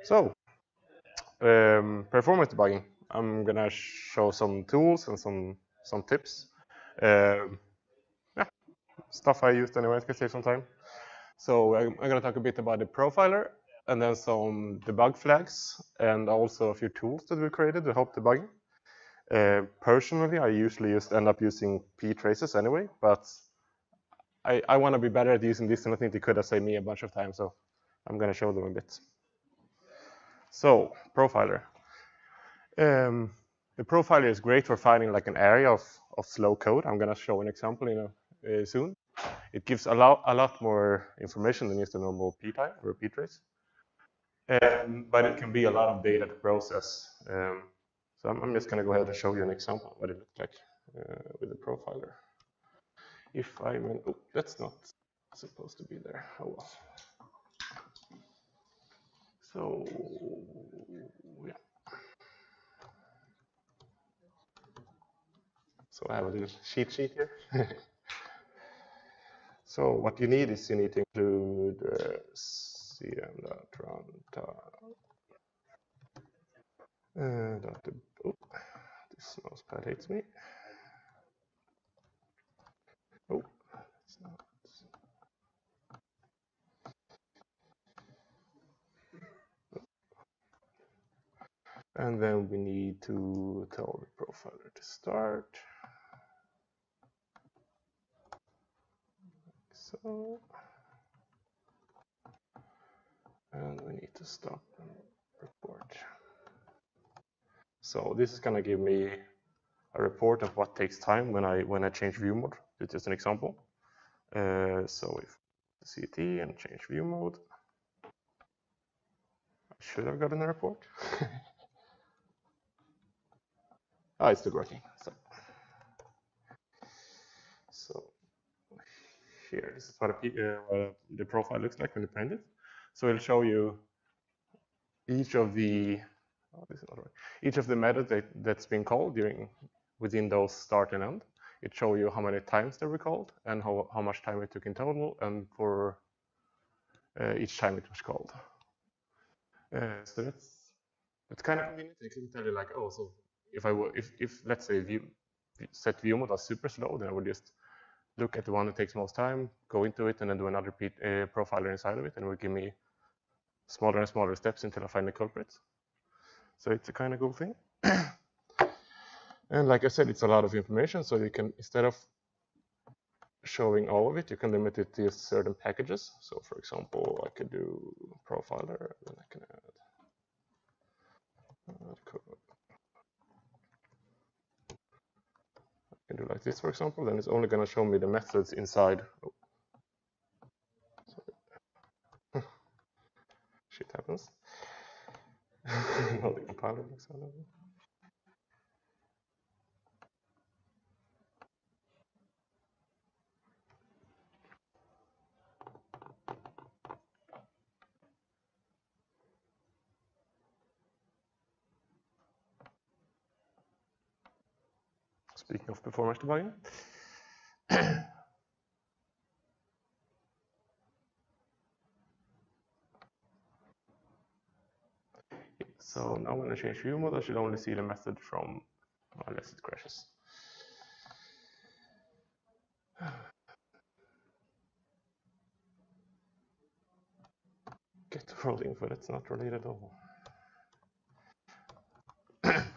So, performance debugging. I'm gonna show some tools and some tips. Yeah, stuff I used anyway. It can save some time. So I'm gonna talk a bit about the profiler and then some debug flags and also a few tools that we created to help debugging. Personally, I usually just end up using p-traces anyway, but I want to be better at using this, and I think they could have saved me a bunch of time, so I'm going to show them a bit. So, profiler. The profiler is great for finding like an area of slow code. I'm going to show an example soon. It gives a lot more information than just a normal p-type or a p-trace. But it can be a lot of data to process. So I'm just going to go ahead and show you an example of what it looks like with the profiler. If I mean, oh, that's not supposed to be there. Oh well. So yeah. So I have a little cheat sheet here. So what you need is you need to include cm.runtime. Oh, this mousepad hates me. Oh, it's not. And then we need to tell the profiler to start. Like so. And we need to stop and report. So this is going to give me a report of what takes time when I change view mode. It's just an example. So if CT and change view mode, I should have gotten a report. Ah, it's still working. So here, this is what the profile looks like when you print it. So it'll show you each of the each of the methods that's been called within those start and end. It shows you how many times they were called and how much time it took in total, and for each time it was called. So that's kind of convenient. It can tell you like, oh, so if let's say set view mode as super slow, then I would just look at the one that takes most time, go into it, and then do another profiler inside of it, and it will give me smaller and smaller steps until I find the culprit. So it's a kind of cool thing. And like I said, it's a lot of information, so you can, instead of showing all of it, you can limit it to certain packages. So for example, I could do profiler, then I can add code. I can do like this, for example, then it's only going to show me the methods inside. Oh. Sorry. Shit happens. Now the compiler looks out of it. Speaking of performance debugging. So now when I change view mode, I should only see the method from, unless it crashes. Get world info, that's not related at all.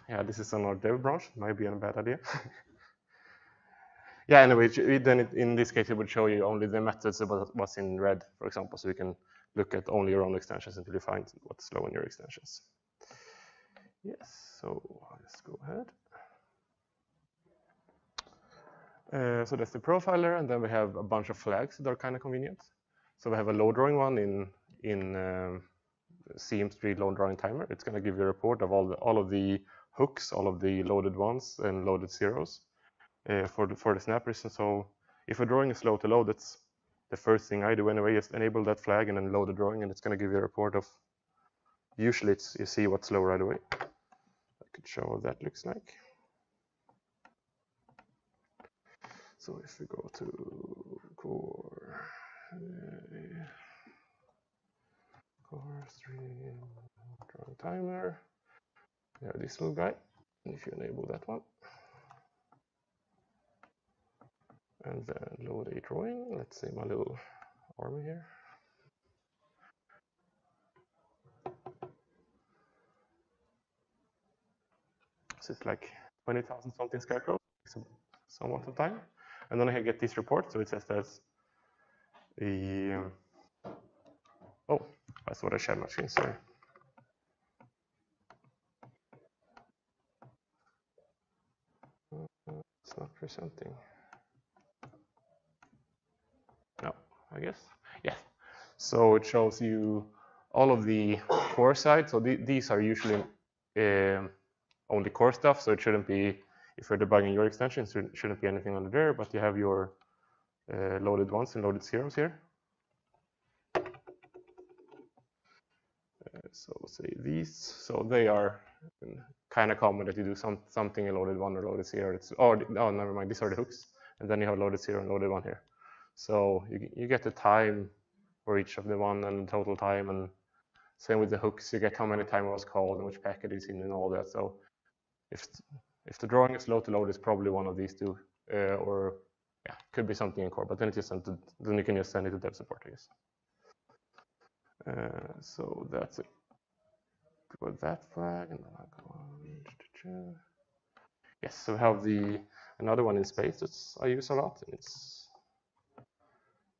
Yeah, this is on our dev branch, might be a bad idea. Yeah, anyway, then in this case, it would show you only the methods that was in red, for example, so you can look at only your own extensions until you find what's slow in your extensions. Yes, so let's go ahead. So that's the profiler, and then we have a bunch of flags that are kind of convenient. So we have a load drawing one in CM3 load drawing timer. It's going to give you a report of all of the hooks, all of the loaded ones and loaded zeros for the snappers. And so if a drawing is slow to load, that's the first thing I do anyway, is enable that flag and then load the drawing, and it's going to give you a report of, usually you see what's slow right away. I could show what that looks like. So if we go to core 3, timer. We have this little guy. And if you enable that one, and then load a drawing, let's say my little army here. So it's like 20,000 something scarecrows, somewhat of time. And then I get this report, so it says there's a, oh, that's what I shared my screen, sorry. It's not presenting. No, I guess. Yeah. So it shows you all of the core side. So these are usually only core stuff. So it shouldn't be, if you're debugging your extensions, it shouldn't be anything under there. But you have your loaded ones and loaded zeros here. So say these. So they are kind of common that you do something in loaded one or loaded zero. Oh, never mind. These are the hooks. And then you have loaded zero and loaded one here. So you get the time for each of the one and the total time, and same with the hooks, you get how many time it was called and which packet is in and all that. So if the drawing is slow to load, it's probably one of these two, or yeah, could be something in core. But then then you can just send it to dev support, I guess. So that's it for that flag, and then I'll go on. Yes, so we have another one in space that I use a lot, and it's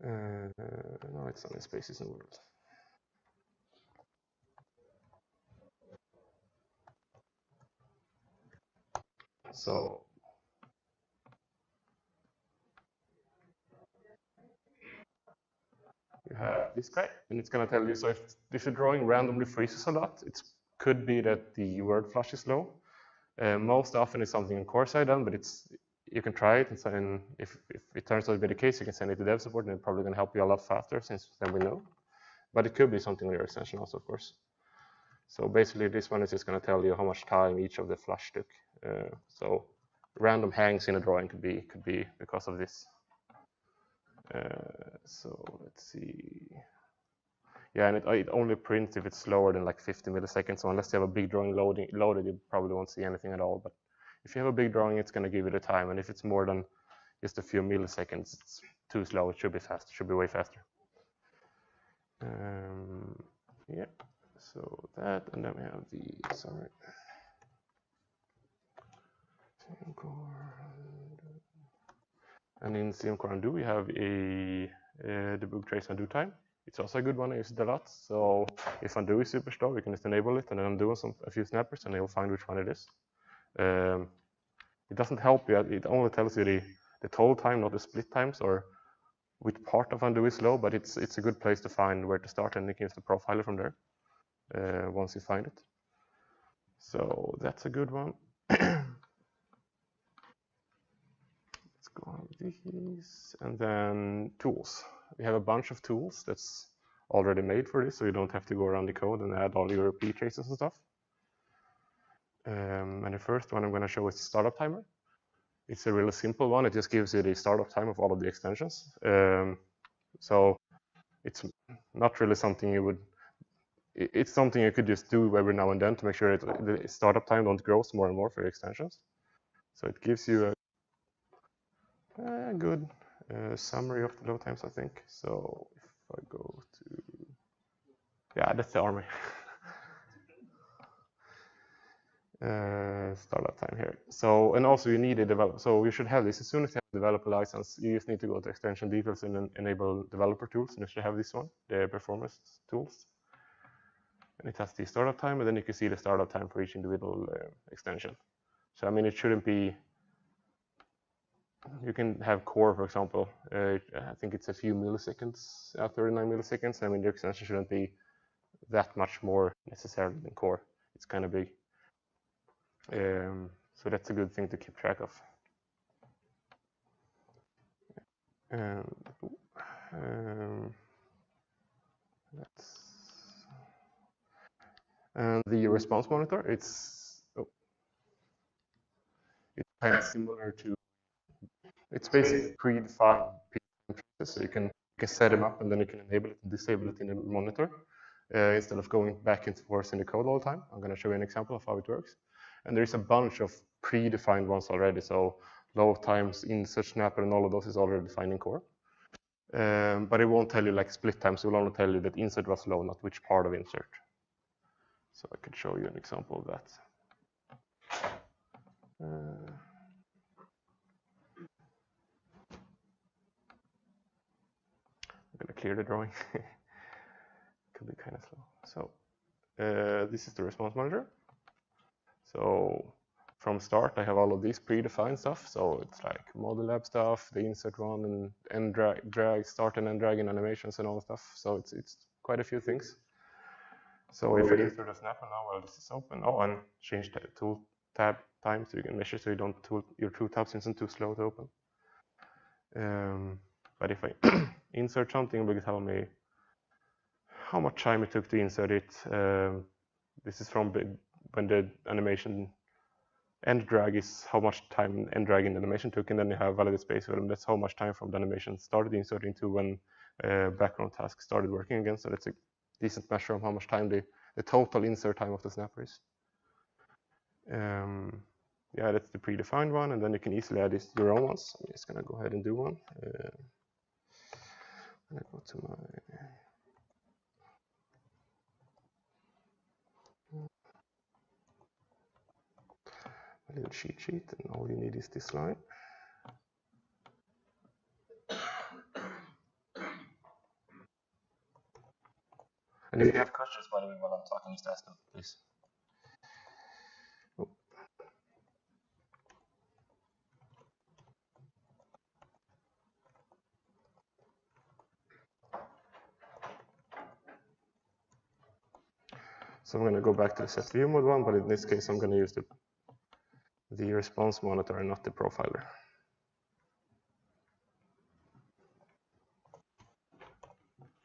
no, it's not in space, it's in world. So you have this guy, and it's going to tell you, so if the drawing randomly freezes a lot, it could be that the word flush is low. Most often it's something in core side done, but you can try it, and if it turns out to be the case, you can send it to dev support, and it's probably going to help you a lot faster, since then we know. But it could be something with your extension also, of course. So basically, this one is just going to tell you how much time each of the flush took. So random hangs in a drawing could be because of this. So let's see. Yeah, and it only prints if it's slower than like 50 milliseconds. So unless you have a big drawing loaded, you probably won't see anything at all. But if you have a big drawing, it's going to give you the time. And if it's more than just a few milliseconds, it's too slow. It should be fast. It should be way faster. Yeah. So that, and then we have the, sorry. And in CMcore undo, we have a debug trace undo time. It's also a good one. I use it a lot. So if undo is super slow, we can just enable it and then undo a few snappers, and it will find which one it is. It doesn't help you. It only tells you the total time, not the split times, or which part of undo is slow. But it's a good place to find where to start, and you can use the profiler from there once you find it. So that's a good one. Go on these, and then tools. We have a bunch of tools that's already made for this, so you don't have to go around the code and add all your P traces and stuff. And the first one I'm going to show is the startup timer. It's a really simple one. It just gives you the startup time of all of the extensions. So it's not really something you would. It's something you could just do every now and then to make sure that the startup time don't grow more and more for your extensions. So it gives you a good summary of the load times, I think. So if I go to, yeah, that's the army. Startup time here. So, and also you need a developer. So you should have this as soon as you have a developer license. You just need to go to extension details and enable developer tools, and you should have this one, the performance tools. And it has the startup time, and then you can see the startup time for each individual extension. So I mean, it shouldn't be. You can have core, for example. I think it's a few milliseconds, 39 milliseconds. I mean, the extension shouldn't be that much more necessarily than core. It's kind of big. So that's a good thing to keep track of. And the response monitor, it's kind of similar to. It's basically predefined traces, so you can set them up, and then you can enable it and disable it in the monitor. instead of going back and forth in the code all the time. I'm going to show you an example of how it works. And there's a bunch of predefined ones already. So load times, insert snapper, and all of those is already defined in core. But it won't tell you like split times. It will only tell you that insert was low, not which part of insert. So I could show you an example of that. I'm going to clear the drawing. Could be kind of slow. So this is the response manager. So from start, I have all of these predefined stuff. So it's like model lab stuff, the insert one, and end drag, start and end drag in animations and all stuff. So it's quite a few things. So if you insert a snapper now, well, this is open. Oh, and change the tool tab time so you can measure so you don't your tool tabs isn't too slow to open. But if I insert something, it will tell me how much time it took to insert it. This is from when the animation end drag is how much time end drag in the animation took, and then you have validate space with them. That's how much time from the animation started inserting to when background task started working again. So that's a decent measure of how much time the total insert time of the snapper is. Yeah, that's the predefined one, and then you can easily add your own ones. I'm just gonna go ahead and do one. I'm gonna go to my little cheat sheet, and all you need is this line. And if you have questions, by the way, while I'm talking, just ask them, please. Oh. So I'm going to go back to the set view mode one, but in this case, I'm going to use the response monitor and not the profiler.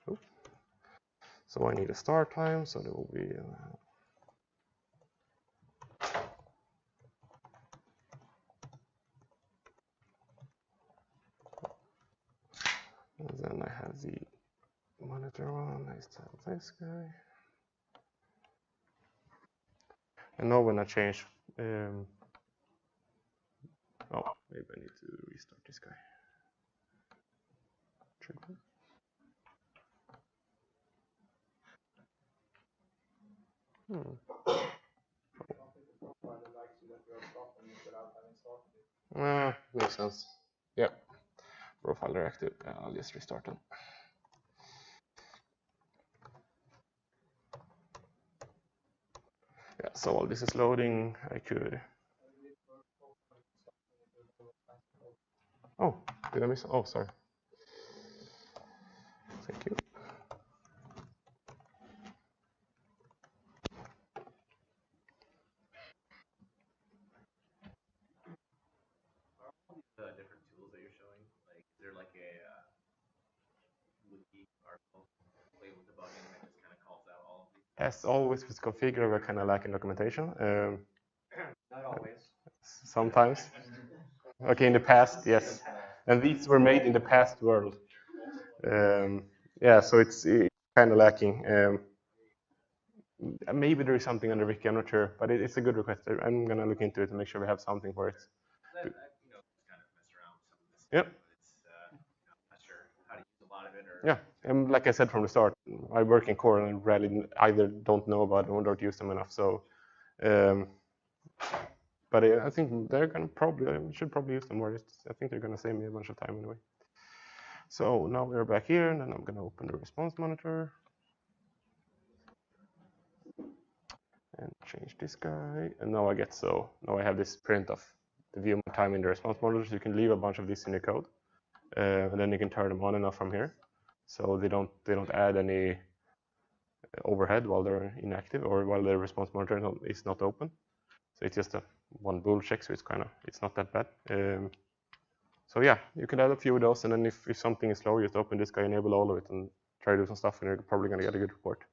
Oh. So I need a start time, so there will be and then I have the monitor one. I still have this guy. And now when I change, oh, maybe I need to restart this guy. Trigger. Makes sense. Yeah, profiler active. I'll just restart them. Yeah, so while this is loading, I could. Oh, did I miss? Oh, sorry. Thank you. The different tools that you're showing, like, is there like a wiki article labeled debugging that just kind of calls out all of these? As always with Configura, we're kind of lacking documentation. Not always. Sometimes. Okay, in the past, yes. And these were made in the past world. Yeah, so it's kind of lacking. Maybe there is something on the wiki, I'm not sure, but it's a good request. I'm going to look into it to make sure we have something for it. Kind of mess around with some of this. Yep. But it's not sure how to use a lot of it. Or yeah, and like I said from the start, I work in core and I really either don't know about them or don't use them enough. So, but I think they're going to should probably use them more. I think they're going to save me a bunch of time anyway. So now we're back here, and then I'm going to open the response monitor and change this guy. And now now I have this print of the view time in the response monitor. So you can leave a bunch of this in your code, and then you can turn them on and off from here. So they don't add any overhead while they're inactive or while the response monitor is not open. So it's just one bool check, so it's not that bad. So yeah, you can add a few of those, and then if something is slow, just open this guy, enable all of it, and try to do some stuff, and you're probably going to get a good report.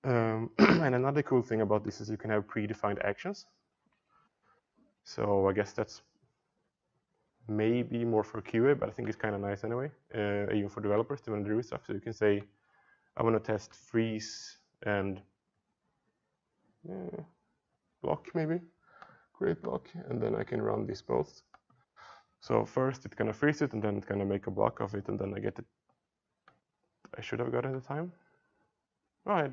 And another cool thing about this is you can have predefined actions. So I guess that's maybe more for QA, but I think it's kind of nice anyway, even for developers to want to do stuff. So you can say, I want to test freeze and block maybe, create block, and then I can run these both. So first it's gonna freeze it, and then it's gonna make a block of it, and then I get it. I should have got it at the time. Oh,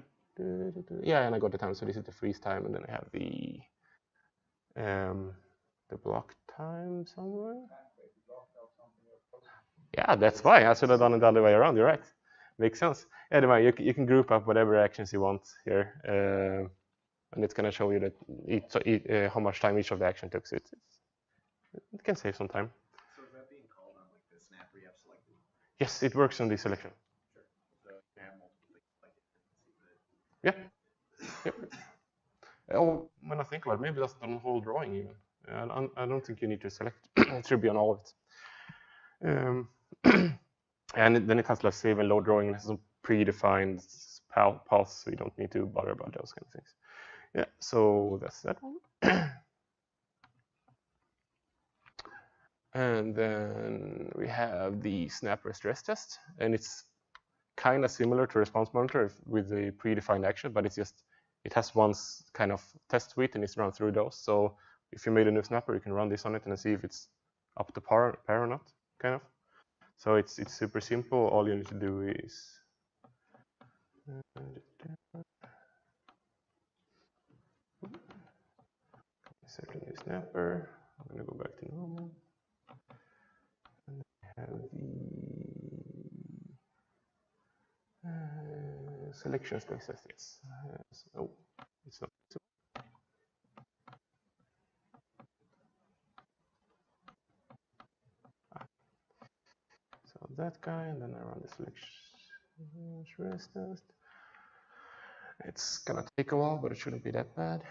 yeah, and I got the time. So this is the freeze time, and then I have the block time somewhere. Yeah, that's why I should have done it the other way around. You're right. Makes sense. Anyway, you can group up whatever actions you want here, and it's gonna show you that how much time each of the action took. So it can save some time. So is that being called on like the snap where you have selected? Yes, it works on the selection. Sure. So you have multiple things selected. Yeah. Yep. Oh, when I think about it, maybe that's on the whole drawing even. I don't think you need to select. It should be on all of it. And then it has like save and load drawing. It has some predefined paths, so you don't need to bother about those kind of things. Yeah, so that's that one. And then we have the snapper stress test, and it's kind of similar to response monitor with the predefined action, but it's just it has one kind of test suite and it's run through those. So if you made a new snapper, you can run this on it and see if it's up to par or not, kind of. So it's super simple. All you need to do is select a new snapper. I'm gonna go back to normal. And I have the selection space as this. Oh, it's not. So that guy, and then I run the selection stress test. It's gonna take a while, but it shouldn't be that bad.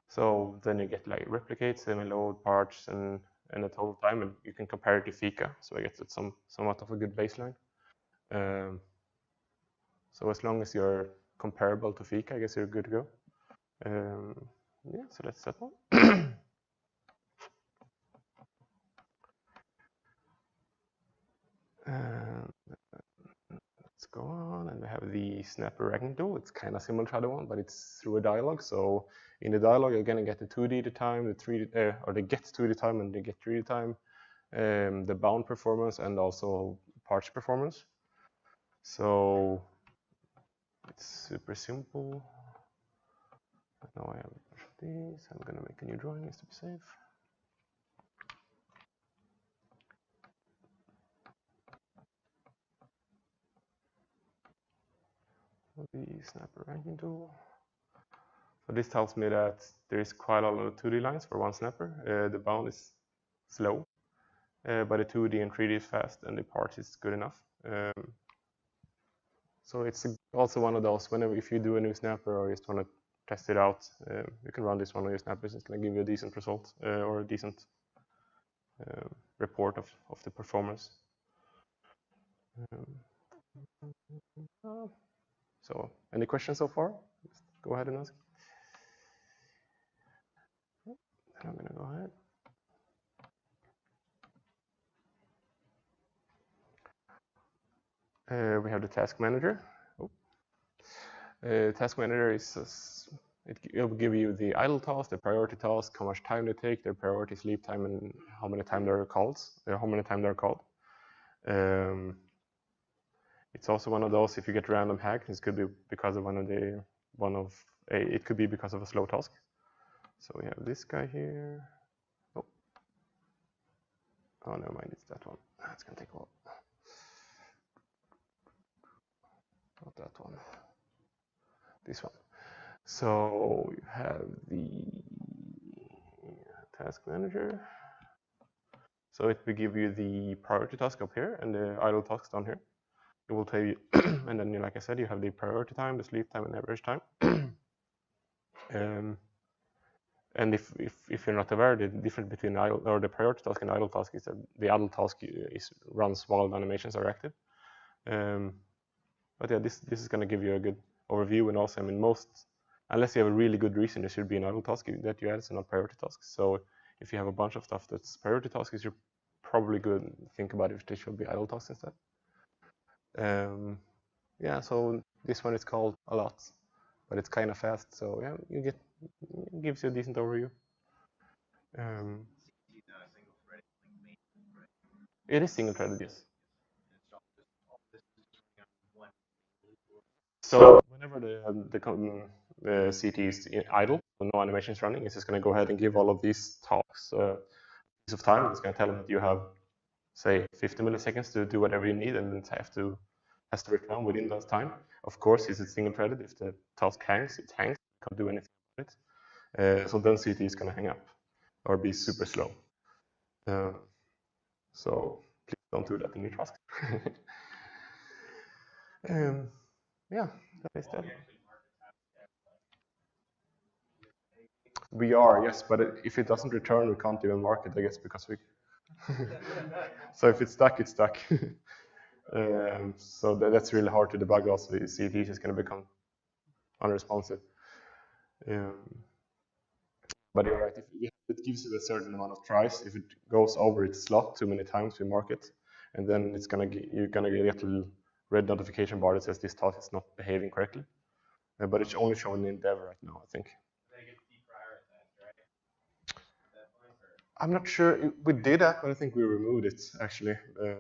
So then you get like replicates, semi-load, parts, and a total time, and you can compare it to Fika. So I guess it's somewhat of a good baseline. So as long as you're comparable to Fika, I guess you're good to go. Yeah, so that's that one. Let's go on, and we have the snapper ranking tool. It's kind of similar to the other one, but it's through a dialog. So in the dialog, you're gonna get the 2D at a time, the 3D, or the get 2D time and the get 3D time, the bound performance, and also parts performance. So it's super simple. Now I have a bunch of these. I'm gonna make a new drawing just to be safe. The snapper ranking tool. So this tells me that there is quite a lot of 2D lines for one snapper. The bound is slow, but the 2D and 3D is fast, and the part is good enough. So it's also one of those, whenever if you do a new snapper or just want to test it out, you can run this one on your snappers. It's going to give you a decent result or a decent report of the performance. So any questions so far? Just go ahead and ask. I'm going to go ahead. We have the task manager. Task manager is it will give you the idle task, the priority task, how much time they take, their priority sleep time, and how many times they're called. It's also one of those, if you get random hack, this could be because of it could be because of a slow task. So we have this guy here. Oh, never mind, it's that one. It's gonna take a while. Not that one. This one. So you have the task manager. So it will give you the priority task up here and the idle tasks down here. It will tell you, and then like I said, you have the priority time, the sleep time, and average time. And if you're not aware, the difference between idle or the priority task and idle task is that the idle task runs while the animations are active. But yeah, this is going to give you a good overview, and also, I mean, most unless you have a really good reason, there should be an idle task that you add as a non-priority task. So if you have a bunch of stuff that's priority tasks, you're probably good think about if they should be idle tasks instead. Yeah, so this one is called a lot, but it's kind of fast. So yeah, it gives you a decent overview. It is single threaded, yes. So whenever the CT is idle, so no animation is running, it's just going to go ahead and give all of these tasks a piece of time. It's going to tell them that you have, say, 50 milliseconds to do whatever you need, and it has to return within that time. Of course, it's single threaded. If the task hangs, it hangs. You can't do anything about it. So then CT is going to hang up or be super slow. So please don't do that in your task. Yeah, that is that. We are, yes, but if it doesn't return, we can't even mark it, I guess, because we. So if it's stuck, it's stuck. So that's really hard to debug. Also, the CT is going to become unresponsive. But you're right. If it gives you a certain amount of tries, if it goes over its slot too many times, we mark it, and then you're gonna get a little red notification bar that says this task is not behaving correctly. But it's only shown in dev right now, I think. I'm not sure we did that, but I think we removed it actually. Do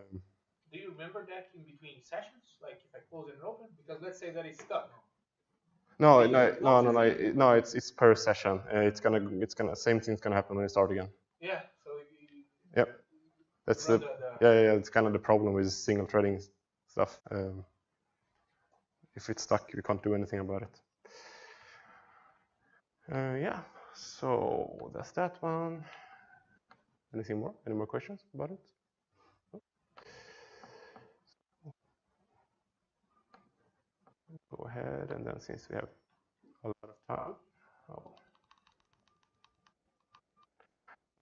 you remember that in between sessions, like if I close and open? Because let's say that it's stuck. No, it's per session. It's gonna same thing's gonna happen when you start again. Yeah. So. Yep. That's yeah. It's kind of the problem with single threading stuff. If it's stuck, you can't do anything about it. Yeah. So that's that one. Anything more? Any more questions about it? Go ahead, and then since we have a lot of time,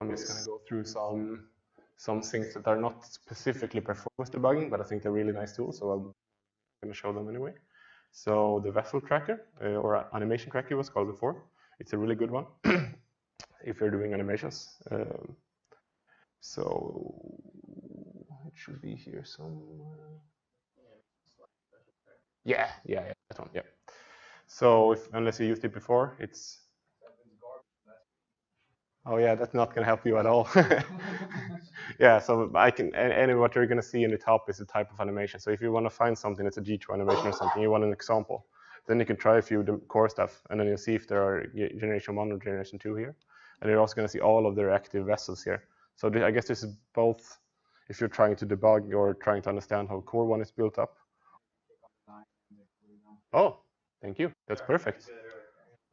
I'm just going to go through some things that are not specifically performance debugging, but I think they're really nice tools, so I'm going to show them anyway. So the vessel tracker, or animation tracker was called before. It's a really good one if you're doing animations. So it should be here somewhere. Yeah, that one, yeah. So unless you used it before, it's. Oh yeah, that's not going to help you at all. Yeah, so and what you're going to see in the top is the type of animation. So if you want to find something that's a G2 animation or something, you want an example, then you can try a few of the core stuff, and then you'll see if there are generation 1 or generation 2 here. And you're also going to see all of their active vessels here. So I guess this is both if you're trying to debug or trying to understand how core 1 is built up. Oh, thank you. That's perfect.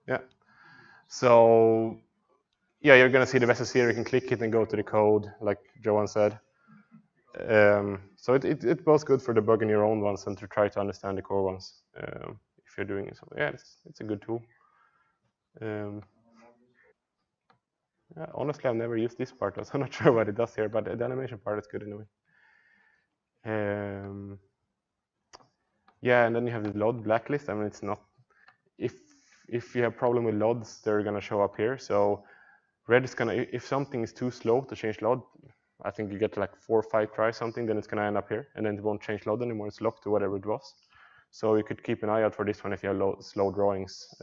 Yeah. So yeah, you're going to see the vessels here. You can click it and go to the code, like Johan said. So it's both good for debugging your own ones and to try to understand the core ones if you're doing it. So yeah, it's a good tool. Yeah, honestly, I've never used this part, so I'm not sure what it does here, but the animation part is good anyway. Yeah, and then you have the load blacklist. I mean, it's not if you have problem with loads, they're gonna show up here. So red is gonna if something is too slow to change load, I think you get like 4 or 5 tries something, then it's gonna end up here, and then it won't change load anymore. It's locked to whatever it was. So you could keep an eye out for this one if you have slow drawings.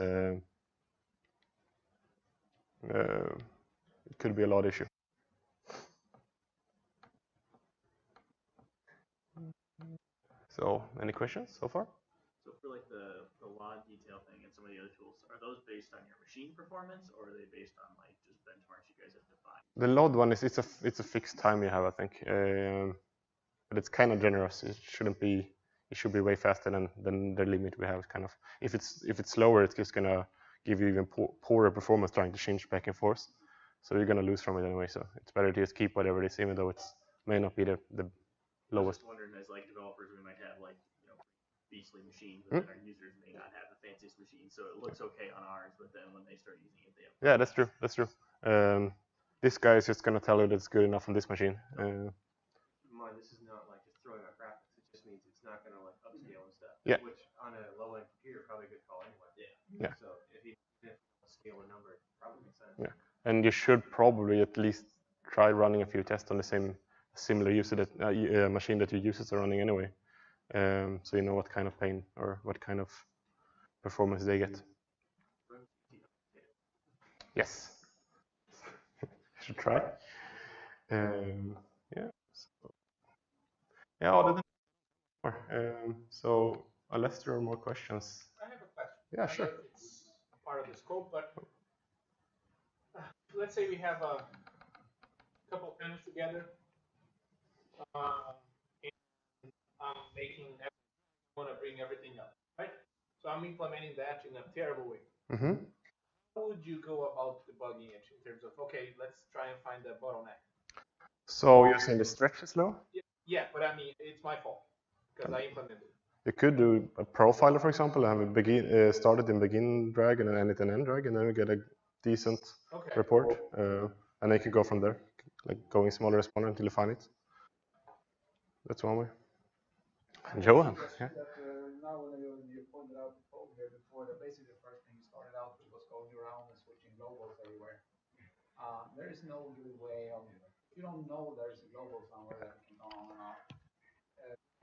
It could be a load issue. So, any questions so far? So for like the log detail thing and some of the other tools, are those based on your machine performance, or are they based on like just benchmarks you guys have defined? The load one is it's a fixed time you have, I think, but it's kind of generous. It shouldn't be. It should be way faster than the limit we have. Kind of. If it's slower, it's just gonna give you even poorer performance trying to change back and forth. So you're gonna lose from it anyway. So it's better to just keep whatever it is, even though it may not be the lowest. I was just wondering, as like developers, we might have like beastly machines, but then our users may not have the fanciest machine, so it looks okay on ours, but then when they start using it, they have. Yeah, that's true. That's true. This guy is just gonna tell you that it's good enough on this machine. This is not like just throwing out graphics. It just means it's not gonna like upscale and stuff. Yeah. Which on a low-end computer probably a good call anyway. Yeah. So if he able to number it. Probably makes sense. Yeah, and you should probably at least try running a few tests on the same similar user that machine that your users are running anyway, so you know what kind of pain or what kind of performance they get. Yes, you should try. Yeah. So, yeah. Other than so unless there are more questions. I have a question. Yeah, sure. It's part of the scope, but let's say we have a couple of tenants together. And I'm want to bring everything up, right? So I'm implementing that in a terrible way. Mm-hmm. How would you go about debugging it in terms of, okay, let's try and find the bottleneck? So you're saying the stretch is low? Yeah, but I mean, it's my fault because I implemented it. You could do a profiler, for example, and have a begin started in begin drag and then end it in end drag, and then you get a decent report, and then you can go from there, like going smaller and smaller until you find it. That's one way. And Johan, yeah. Now when you pointed out the code here before, that basically the first thing you started out with was going around and switching globals everywhere. There is no good way of, if you don't know there's a global somewhere that can go on and off,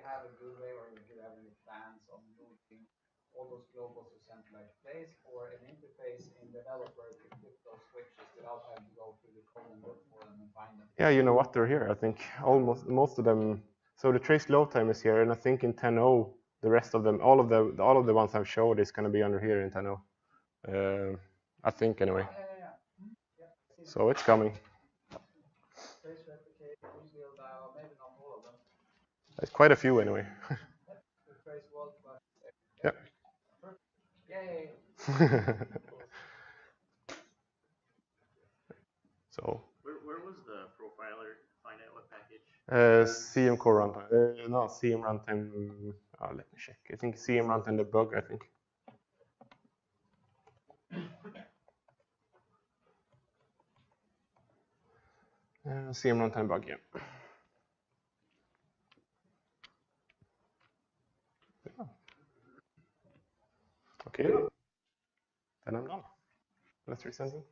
have a good way or you could have any plans on moving all those globals to centralized place or an interface in developer to flip those switches without having to go through the code and look for them and find them. Yeah, you know what, they're here. I think most of them. So the trace load time is here, and I think in 10.0 the rest of them, all of the ones I've showed is going to be under here in 10.0. I think anyway. Yeah. So it's coming. Trace replicate, rebuild dial, maybe not all of them. There's quite a few anyway. The trace was, but yeah. Yay. So. Where was the profiler find out what package? CM core runtime. No, CM runtime. Oh, let me check. I think CM runtime debug. I think. CM runtime bug. Yeah. Okay. Then I'm done. Let's resend it.